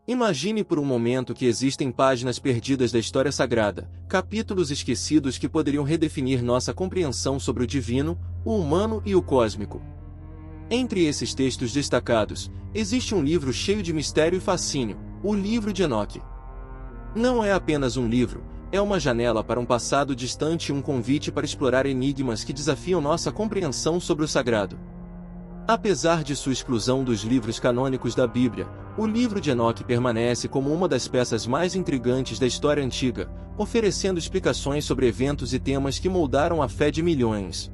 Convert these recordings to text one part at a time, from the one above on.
Imagine por um momento que existem páginas perdidas da história sagrada, capítulos esquecidos que poderiam redefinir nossa compreensão sobre o divino, o humano e o cósmico. Entre esses textos destacados, existe um livro cheio de mistério e fascínio, o Livro de Enoque. Não é apenas um livro, é uma janela para um passado distante e um convite para explorar enigmas que desafiam nossa compreensão sobre o sagrado. Apesar de sua exclusão dos livros canônicos da Bíblia, o Livro de Enoque permanece como uma das peças mais intrigantes da história antiga, oferecendo explicações sobre eventos e temas que moldaram a fé de milhões.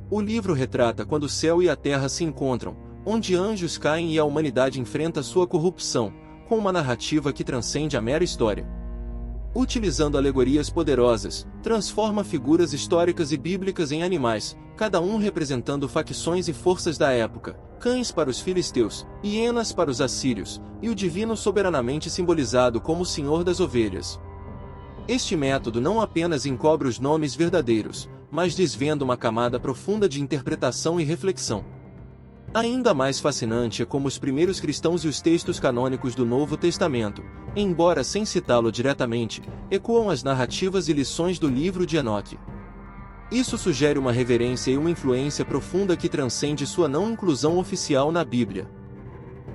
O livro retrata quando o céu e a terra se encontram, onde anjos caem e a humanidade enfrenta sua corrupção, com uma narrativa que transcende a mera história. Utilizando alegorias poderosas, transforma figuras históricas e bíblicas em animais, cada um representando facções e forças da época, cães para os filisteus, hienas para os assírios, e o divino soberanamente simbolizado como o Senhor das Ovelhas. Este método não apenas encobre os nomes verdadeiros, mas desvenda uma camada profunda de interpretação e reflexão. Ainda mais fascinante é como os primeiros cristãos e os textos canônicos do Novo Testamento, embora sem citá-lo diretamente, ecoam as narrativas e lições do Livro de Enoque. Isso sugere uma reverência e uma influência profunda que transcende sua não inclusão oficial na Bíblia.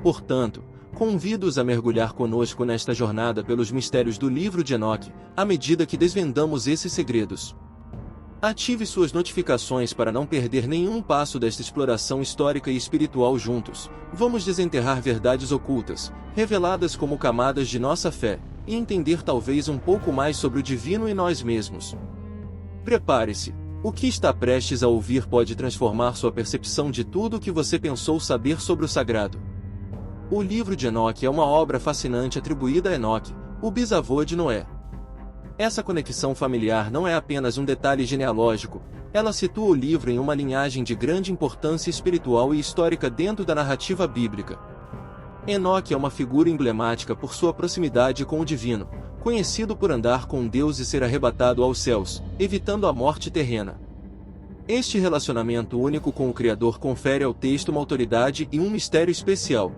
Portanto, convido-os a mergulhar conosco nesta jornada pelos mistérios do Livro de Enoque, à medida que desvendamos esses segredos. Ative suas notificações para não perder nenhum passo desta exploração histórica e espiritual juntos. Vamos desenterrar verdades ocultas, reveladas como camadas de nossa fé, e entender talvez um pouco mais sobre o divino e nós mesmos. Prepare-se. O que está prestes a ouvir pode transformar sua percepção de tudo o que você pensou saber sobre o sagrado. O Livro de Enoque é uma obra fascinante atribuída a Enoque, o bisavô de Noé. Essa conexão familiar não é apenas um detalhe genealógico, ela situa o livro em uma linhagem de grande importância espiritual e histórica dentro da narrativa bíblica. Enoque é uma figura emblemática por sua proximidade com o divino, conhecido por andar com Deus e ser arrebatado aos céus, evitando a morte terrena. Este relacionamento único com o Criador confere ao texto uma autoridade e um mistério especial.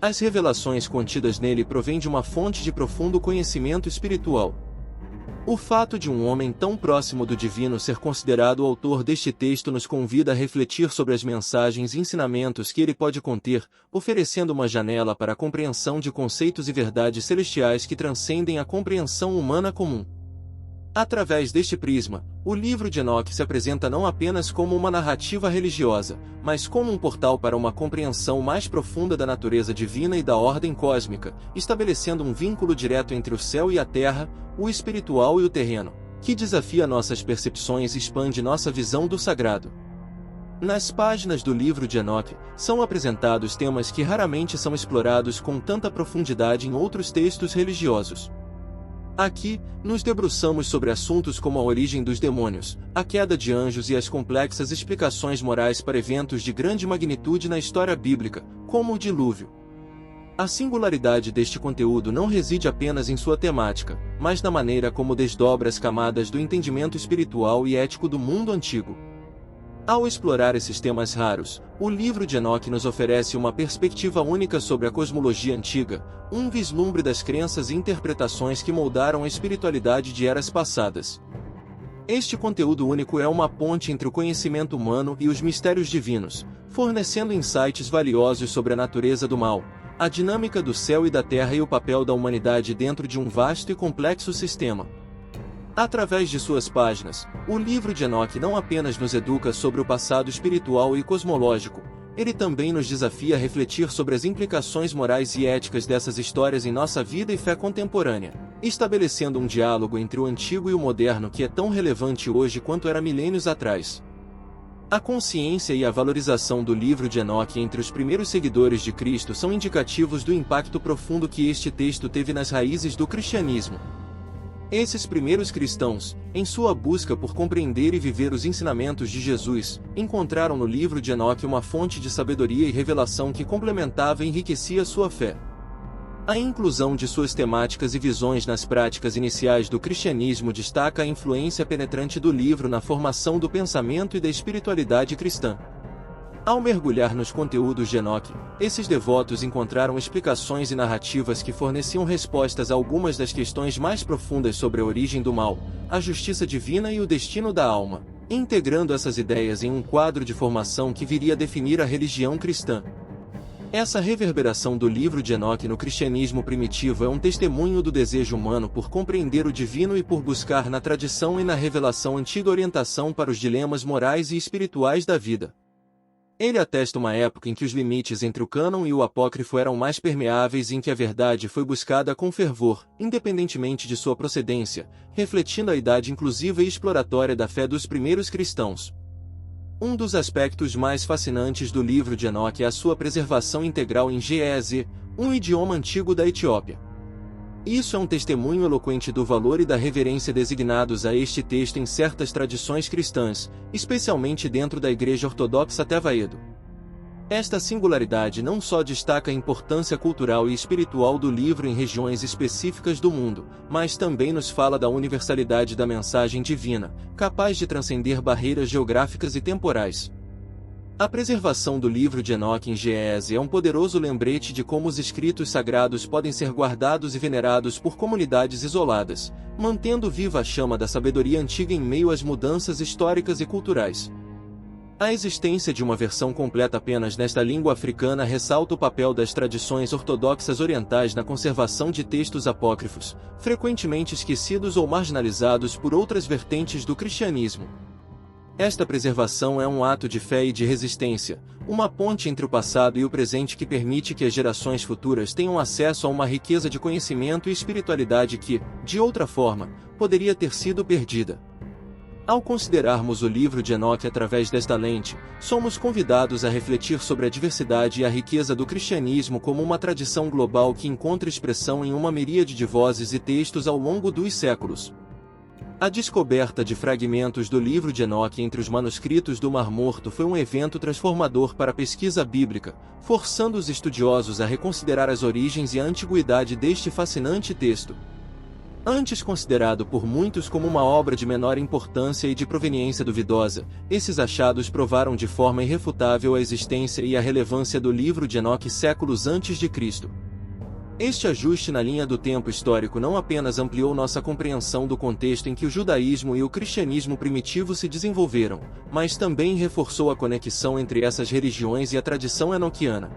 As revelações contidas nele provêm de uma fonte de profundo conhecimento espiritual. O fato de um homem tão próximo do divino ser considerado o autor deste texto nos convida a refletir sobre as mensagens e ensinamentos que ele pode conter, oferecendo uma janela para a compreensão de conceitos e verdades celestiais que transcendem a compreensão humana comum. Através deste prisma, o Livro de Enoque se apresenta não apenas como uma narrativa religiosa, mas como um portal para uma compreensão mais profunda da natureza divina e da ordem cósmica, estabelecendo um vínculo direto entre o céu e a terra, o espiritual e o terreno, que desafia nossas percepções e expande nossa visão do sagrado. Nas páginas do Livro de Enoque, são apresentados temas que raramente são explorados com tanta profundidade em outros textos religiosos. Aqui, nos debruçamos sobre assuntos como a origem dos demônios, a queda de anjos e as complexas explicações morais para eventos de grande magnitude na história bíblica, como o dilúvio. A singularidade deste conteúdo não reside apenas em sua temática, mas na maneira como desdobra as camadas do entendimento espiritual e ético do mundo antigo. Ao explorar esses temas raros, o Livro de Enoque nos oferece uma perspectiva única sobre a cosmologia antiga, um vislumbre das crenças e interpretações que moldaram a espiritualidade de eras passadas. Este conteúdo único é uma ponte entre o conhecimento humano e os mistérios divinos, fornecendo insights valiosos sobre a natureza do mal, a dinâmica do céu e da terra e o papel da humanidade dentro de um vasto e complexo sistema. Através de suas páginas, o Livro de Enoque não apenas nos educa sobre o passado espiritual e cosmológico, ele também nos desafia a refletir sobre as implicações morais e éticas dessas histórias em nossa vida e fé contemporânea, estabelecendo um diálogo entre o antigo e o moderno que é tão relevante hoje quanto era milênios atrás. A consciência e a valorização do Livro de Enoque entre os primeiros seguidores de Cristo são indicativos do impacto profundo que este texto teve nas raízes do cristianismo. Esses primeiros cristãos, em sua busca por compreender e viver os ensinamentos de Jesus, encontraram no Livro de Enoque uma fonte de sabedoria e revelação que complementava e enriquecia sua fé. A inclusão de suas temáticas e visões nas práticas iniciais do cristianismo destaca a influência penetrante do livro na formação do pensamento e da espiritualidade cristã. Ao mergulhar nos conteúdos de Enoque, esses devotos encontraram explicações e narrativas que forneciam respostas a algumas das questões mais profundas sobre a origem do mal, a justiça divina e o destino da alma, integrando essas ideias em um quadro de formação que viria a definir a religião cristã. Essa reverberação do livro de Enoque no cristianismo primitivo é um testemunho do desejo humano por compreender o divino e por buscar na tradição e na revelação antiga orientação para os dilemas morais e espirituais da vida. Ele atesta uma época em que os limites entre o cânon e o apócrifo eram mais permeáveis e em que a verdade foi buscada com fervor, independentemente de sua procedência, refletindo a idade inclusiva e exploratória da fé dos primeiros cristãos. Um dos aspectos mais fascinantes do livro de Enoque é a sua preservação integral em Ge'ez, um idioma antigo da Etiópia. Isso é um testemunho eloquente do valor e da reverência designados a este texto em certas tradições cristãs, especialmente dentro da Igreja Ortodoxa Tevaedo. Esta singularidade não só destaca a importância cultural e espiritual do livro em regiões específicas do mundo, mas também nos fala da universalidade da mensagem divina, capaz de transcender barreiras geográficas e temporais. A preservação do livro de Enoque em Ge'ez é um poderoso lembrete de como os escritos sagrados podem ser guardados e venerados por comunidades isoladas, mantendo viva a chama da sabedoria antiga em meio às mudanças históricas e culturais. A existência de uma versão completa apenas nesta língua africana ressalta o papel das tradições ortodoxas orientais na conservação de textos apócrifos, frequentemente esquecidos ou marginalizados por outras vertentes do cristianismo. Esta preservação é um ato de fé e de resistência, uma ponte entre o passado e o presente que permite que as gerações futuras tenham acesso a uma riqueza de conhecimento e espiritualidade que, de outra forma, poderia ter sido perdida. Ao considerarmos o livro de Enoque através desta lente, somos convidados a refletir sobre a diversidade e a riqueza do cristianismo como uma tradição global que encontra expressão em uma miríade de vozes e textos ao longo dos séculos. A descoberta de fragmentos do livro de Enoque entre os manuscritos do Mar Morto foi um evento transformador para a pesquisa bíblica, forçando os estudiosos a reconsiderar as origens e a antiguidade deste fascinante texto. Antes considerado por muitos como uma obra de menor importância e de proveniência duvidosa, esses achados provaram de forma irrefutável a existência e a relevância do livro de Enoque séculos antes de Cristo. Este ajuste na linha do tempo histórico não apenas ampliou nossa compreensão do contexto em que o judaísmo e o cristianismo primitivo se desenvolveram, mas também reforçou a conexão entre essas religiões e a tradição enoquiana.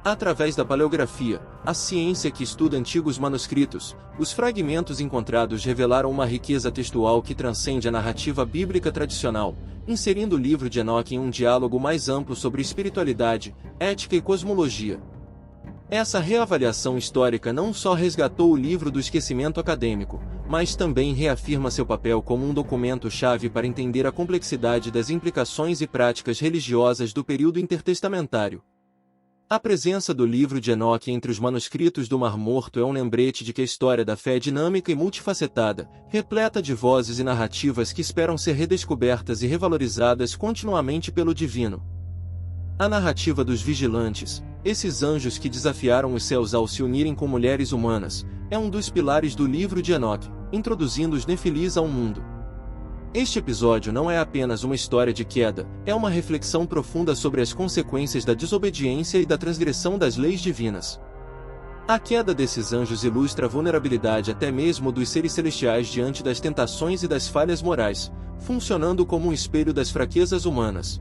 Através da paleografia, a ciência que estuda antigos manuscritos, os fragmentos encontrados revelaram uma riqueza textual que transcende a narrativa bíblica tradicional, inserindo o livro de Enoque em um diálogo mais amplo sobre espiritualidade, ética e cosmologia. Essa reavaliação histórica não só resgatou o livro do esquecimento acadêmico, mas também reafirma seu papel como um documento-chave para entender a complexidade das implicações e práticas religiosas do período intertestamentário. A presença do livro de Enoque entre os manuscritos do Mar Morto é um lembrete de que a história da fé é dinâmica e multifacetada, repleta de vozes e narrativas que esperam ser redescobertas e revalorizadas continuamente pelo divino. A narrativa dos vigilantes, esses anjos que desafiaram os céus ao se unirem com mulheres humanas, é um dos pilares do livro de Enoque, introduzindo os nefilis ao mundo. Este episódio não é apenas uma história de queda, é uma reflexão profunda sobre as consequências da desobediência e da transgressão das leis divinas. A queda desses anjos ilustra a vulnerabilidade até mesmo dos seres celestiais diante das tentações e das falhas morais, funcionando como um espelho das fraquezas humanas.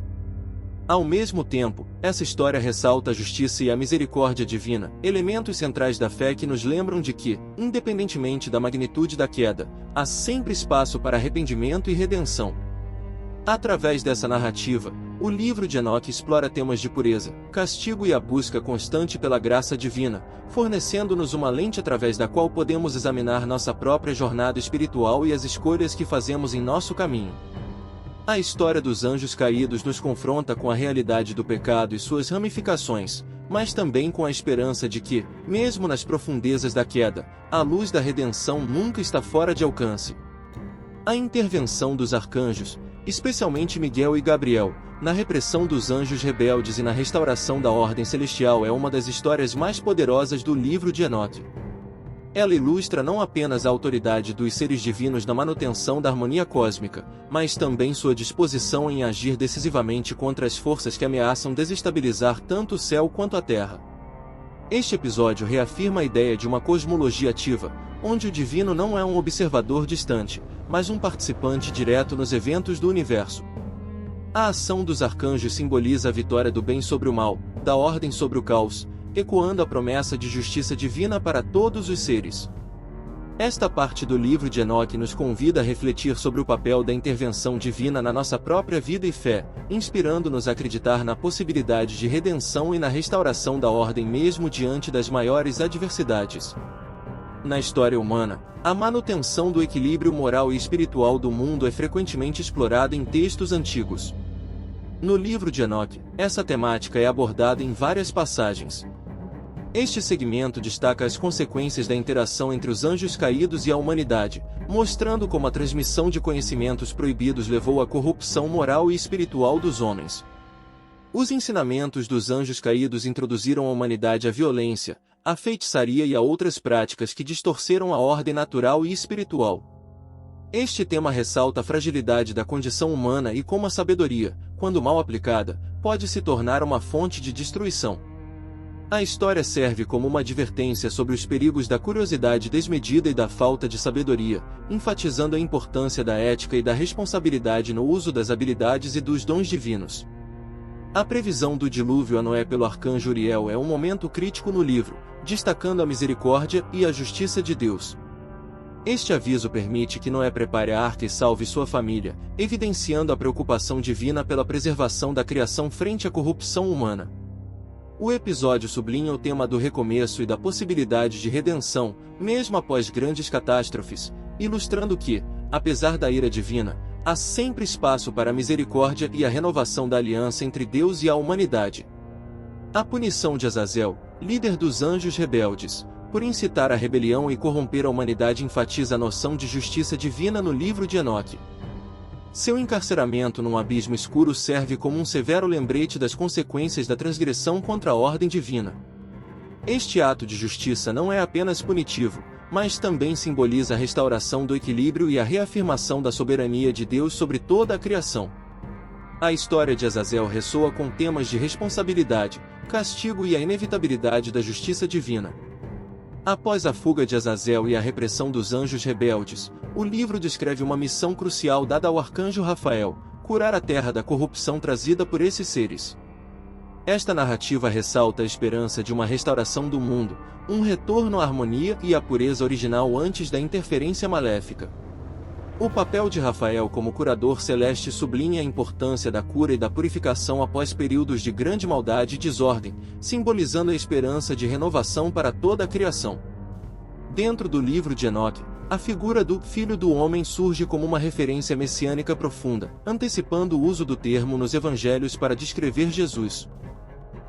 Ao mesmo tempo, essa história ressalta a justiça e a misericórdia divina, elementos centrais da fé que nos lembram de que, independentemente da magnitude da queda, há sempre espaço para arrependimento e redenção. Através dessa narrativa, o livro de Enoque explora temas de pureza, castigo e a busca constante pela graça divina, fornecendo-nos uma lente através da qual podemos examinar nossa própria jornada espiritual e as escolhas que fazemos em nosso caminho. A história dos anjos caídos nos confronta com a realidade do pecado e suas ramificações, mas também com a esperança de que, mesmo nas profundezas da queda, a luz da redenção nunca está fora de alcance. A intervenção dos arcanjos, especialmente Miguel e Gabriel, na repressão dos anjos rebeldes e na restauração da ordem celestial é uma das histórias mais poderosas do livro de Enoque. Ela ilustra não apenas a autoridade dos seres divinos na manutenção da harmonia cósmica, mas também sua disposição em agir decisivamente contra as forças que ameaçam desestabilizar tanto o céu quanto a terra. Este episódio reafirma a ideia de uma cosmologia ativa, onde o divino não é um observador distante, mas um participante direto nos eventos do universo. A ação dos arcanjos simboliza a vitória do bem sobre o mal, da ordem sobre o caos, ecoando a promessa de justiça divina para todos os seres. Esta parte do livro de Enoque nos convida a refletir sobre o papel da intervenção divina na nossa própria vida e fé, inspirando-nos a acreditar na possibilidade de redenção e na restauração da ordem mesmo diante das maiores adversidades. Na história humana, a manutenção do equilíbrio moral e espiritual do mundo é frequentemente explorada em textos antigos. No livro de Enoque, essa temática é abordada em várias passagens. Este segmento destaca as consequências da interação entre os anjos caídos e a humanidade, mostrando como a transmissão de conhecimentos proibidos levou à corrupção moral e espiritual dos homens. Os ensinamentos dos anjos caídos introduziram a humanidade à violência, à feitiçaria e a outras práticas que distorceram a ordem natural e espiritual. Este tema ressalta a fragilidade da condição humana e como a sabedoria, quando mal aplicada, pode se tornar uma fonte de destruição. A história serve como uma advertência sobre os perigos da curiosidade desmedida e da falta de sabedoria, enfatizando a importância da ética e da responsabilidade no uso das habilidades e dos dons divinos. A previsão do dilúvio a Noé pelo arcanjo Uriel é um momento crítico no livro, destacando a misericórdia e a justiça de Deus. Este aviso permite que Noé prepare a arca e salve sua família, evidenciando a preocupação divina pela preservação da criação frente à corrupção humana. O episódio sublinha o tema do recomeço e da possibilidade de redenção, mesmo após grandes catástrofes, ilustrando que, apesar da ira divina, há sempre espaço para a misericórdia e a renovação da aliança entre Deus e a humanidade. A punição de Azazel, líder dos anjos rebeldes, por incitar a rebelião e corromper a humanidade enfatiza a noção de justiça divina no livro de Enoque. Seu encarceramento num abismo escuro serve como um severo lembrete das consequências da transgressão contra a ordem divina. Este ato de justiça não é apenas punitivo, mas também simboliza a restauração do equilíbrio e a reafirmação da soberania de Deus sobre toda a criação. A história de Azazel ressoa com temas de responsabilidade, castigo e a inevitabilidade da justiça divina. Após a fuga de Azazel e a repressão dos anjos rebeldes, o livro descreve uma missão crucial dada ao arcanjo Rafael: curar a terra da corrupção trazida por esses seres. Esta narrativa ressalta a esperança de uma restauração do mundo, um retorno à harmonia e à pureza original antes da interferência maléfica. O papel de Rafael como curador celeste sublinha a importância da cura e da purificação após períodos de grande maldade e desordem, simbolizando a esperança de renovação para toda a criação. Dentro do livro de Enoque, a figura do Filho do Homem surge como uma referência messiânica profunda, antecipando o uso do termo nos evangelhos para descrever Jesus.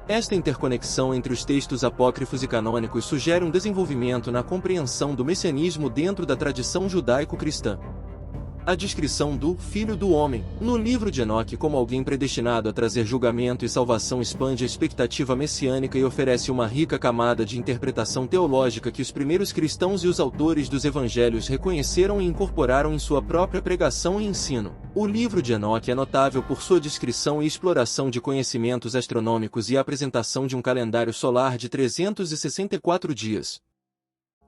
Esta interconexão entre os textos apócrifos e canônicos sugere um desenvolvimento na compreensão do messianismo dentro da tradição judaico-cristã. A descrição do Filho do Homem, no livro de Enoque como alguém predestinado a trazer julgamento e salvação expande a expectativa messiânica e oferece uma rica camada de interpretação teológica que os primeiros cristãos e os autores dos evangelhos reconheceram e incorporaram em sua própria pregação e ensino. O livro de Enoque é notável por sua descrição e exploração de conhecimentos astronômicos e a apresentação de um calendário solar de 364 dias.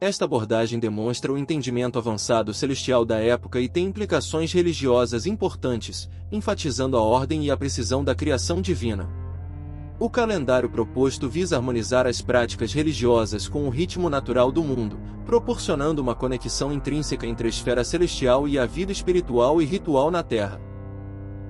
Esta abordagem demonstra o entendimento avançado celestial da época e tem implicações religiosas importantes, enfatizando a ordem e a precisão da criação divina. O calendário proposto visa harmonizar as práticas religiosas com o ritmo natural do mundo, proporcionando uma conexão intrínseca entre a esfera celestial e a vida espiritual e ritual na Terra.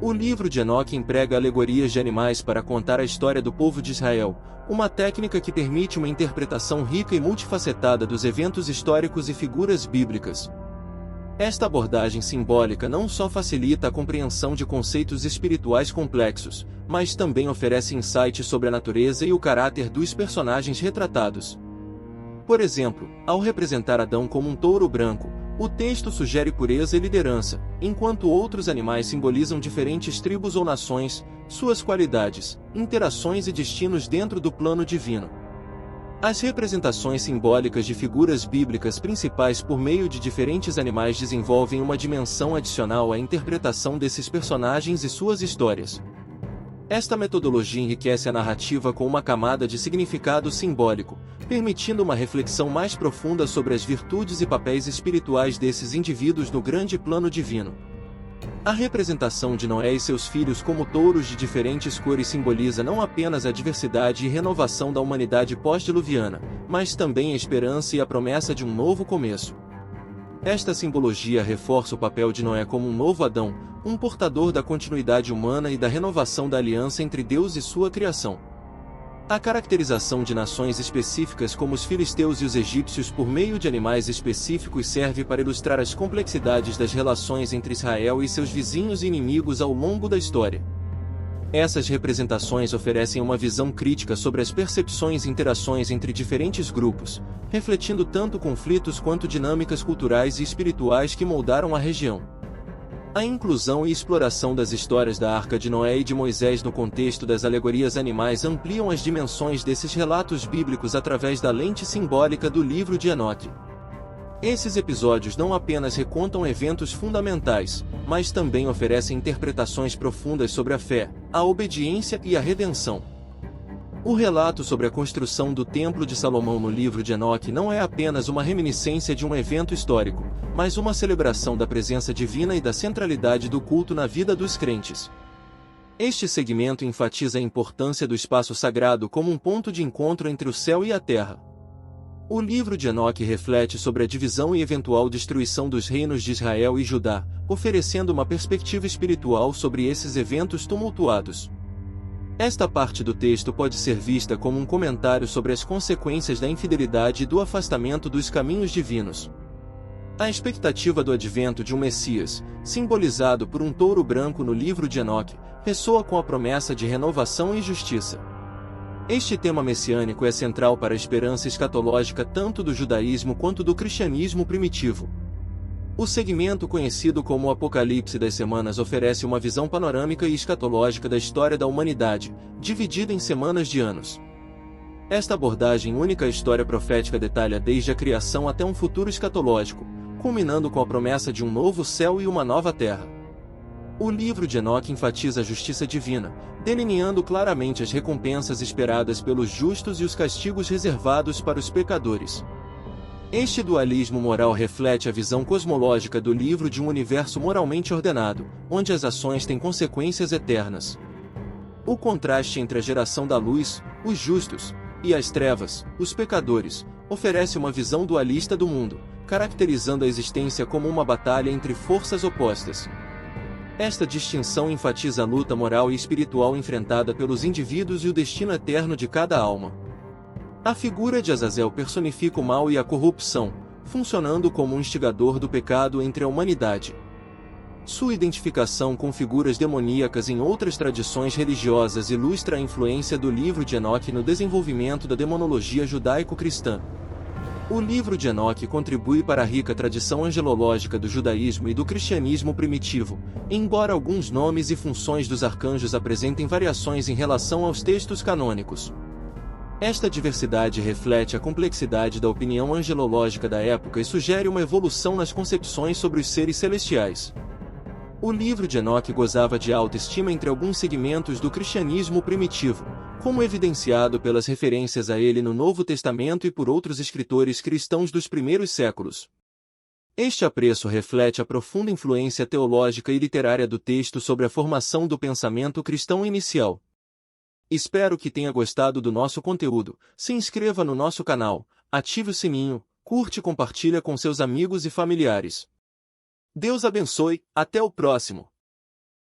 O livro de Enoque emprega alegorias de animais para contar a história do povo de Israel, uma técnica que permite uma interpretação rica e multifacetada dos eventos históricos e figuras bíblicas. Esta abordagem simbólica não só facilita a compreensão de conceitos espirituais complexos, mas também oferece insights sobre a natureza e o caráter dos personagens retratados. Por exemplo, ao representar Adão como um touro branco, o texto sugere pureza e liderança, enquanto outros animais simbolizam diferentes tribos ou nações, suas qualidades, interações e destinos dentro do plano divino. As representações simbólicas de figuras bíblicas principais por meio de diferentes animais desenvolvem uma dimensão adicional à interpretação desses personagens e suas histórias. Esta metodologia enriquece a narrativa com uma camada de significado simbólico, permitindo uma reflexão mais profunda sobre as virtudes e papéis espirituais desses indivíduos no grande plano divino. A representação de Noé e seus filhos como touros de diferentes cores simboliza não apenas a diversidade e renovação da humanidade pós-diluviana, mas também a esperança e a promessa de um novo começo. Esta simbologia reforça o papel de Noé como um novo Adão, um portador da continuidade humana e da renovação da aliança entre Deus e sua criação. A caracterização de nações específicas como os filisteus e os egípcios por meio de animais específicos serve para ilustrar as complexidades das relações entre Israel e seus vizinhos e inimigos ao longo da história. Essas representações oferecem uma visão crítica sobre as percepções e interações entre diferentes grupos, refletindo tanto conflitos quanto dinâmicas culturais e espirituais que moldaram a região. A inclusão e exploração das histórias da Arca de Noé e de Moisés no contexto das alegorias animais ampliam as dimensões desses relatos bíblicos através da lente simbólica do livro de Enoque. Esses episódios não apenas recontam eventos fundamentais, mas também oferecem interpretações profundas sobre a fé, a obediência e a redenção. O relato sobre a construção do Templo de Salomão no livro de Enoque não é apenas uma reminiscência de um evento histórico, mas uma celebração da presença divina e da centralidade do culto na vida dos crentes. Este segmento enfatiza a importância do espaço sagrado como um ponto de encontro entre o céu e a terra. O livro de Enoque reflete sobre a divisão e eventual destruição dos reinos de Israel e Judá, oferecendo uma perspectiva espiritual sobre esses eventos tumultuados. Esta parte do texto pode ser vista como um comentário sobre as consequências da infidelidade e do afastamento dos caminhos divinos. A expectativa do advento de um Messias, simbolizado por um touro branco no livro de Enoque, ressoa com a promessa de renovação e justiça. Este tema messiânico é central para a esperança escatológica tanto do judaísmo quanto do cristianismo primitivo. O segmento conhecido como o Apocalipse das Semanas oferece uma visão panorâmica e escatológica da história da humanidade, dividida em semanas de anos. Esta abordagem única à história profética detalha desde a criação até um futuro escatológico, culminando com a promessa de um novo céu e uma nova terra. O livro de Enoque enfatiza a justiça divina, delineando claramente as recompensas esperadas pelos justos e os castigos reservados para os pecadores. Este dualismo moral reflete a visão cosmológica do livro de um universo moralmente ordenado, onde as ações têm consequências eternas. O contraste entre a geração da luz, os justos, e as trevas, os pecadores, oferece uma visão dualista do mundo, caracterizando a existência como uma batalha entre forças opostas. Esta distinção enfatiza a luta moral e espiritual enfrentada pelos indivíduos e o destino eterno de cada alma. A figura de Azazel personifica o mal e a corrupção, funcionando como um instigador do pecado entre a humanidade. Sua identificação com figuras demoníacas em outras tradições religiosas ilustra a influência do livro de Enoque no desenvolvimento da demonologia judaico-cristã. O livro de Enoque contribui para a rica tradição angelológica do judaísmo e do cristianismo primitivo, embora alguns nomes e funções dos arcanjos apresentem variações em relação aos textos canônicos. Esta diversidade reflete a complexidade da opinião angelológica da época e sugere uma evolução nas concepções sobre os seres celestiais. O livro de Enoque gozava de alta estima entre alguns segmentos do cristianismo primitivo, como evidenciado pelas referências a ele no Novo Testamento e por outros escritores cristãos dos primeiros séculos. Este apreço reflete a profunda influência teológica e literária do texto sobre a formação do pensamento cristão inicial. Espero que tenha gostado do nosso conteúdo. Se inscreva no nosso canal, ative o sininho, curte e compartilha com seus amigos e familiares. Deus abençoe, até o próximo!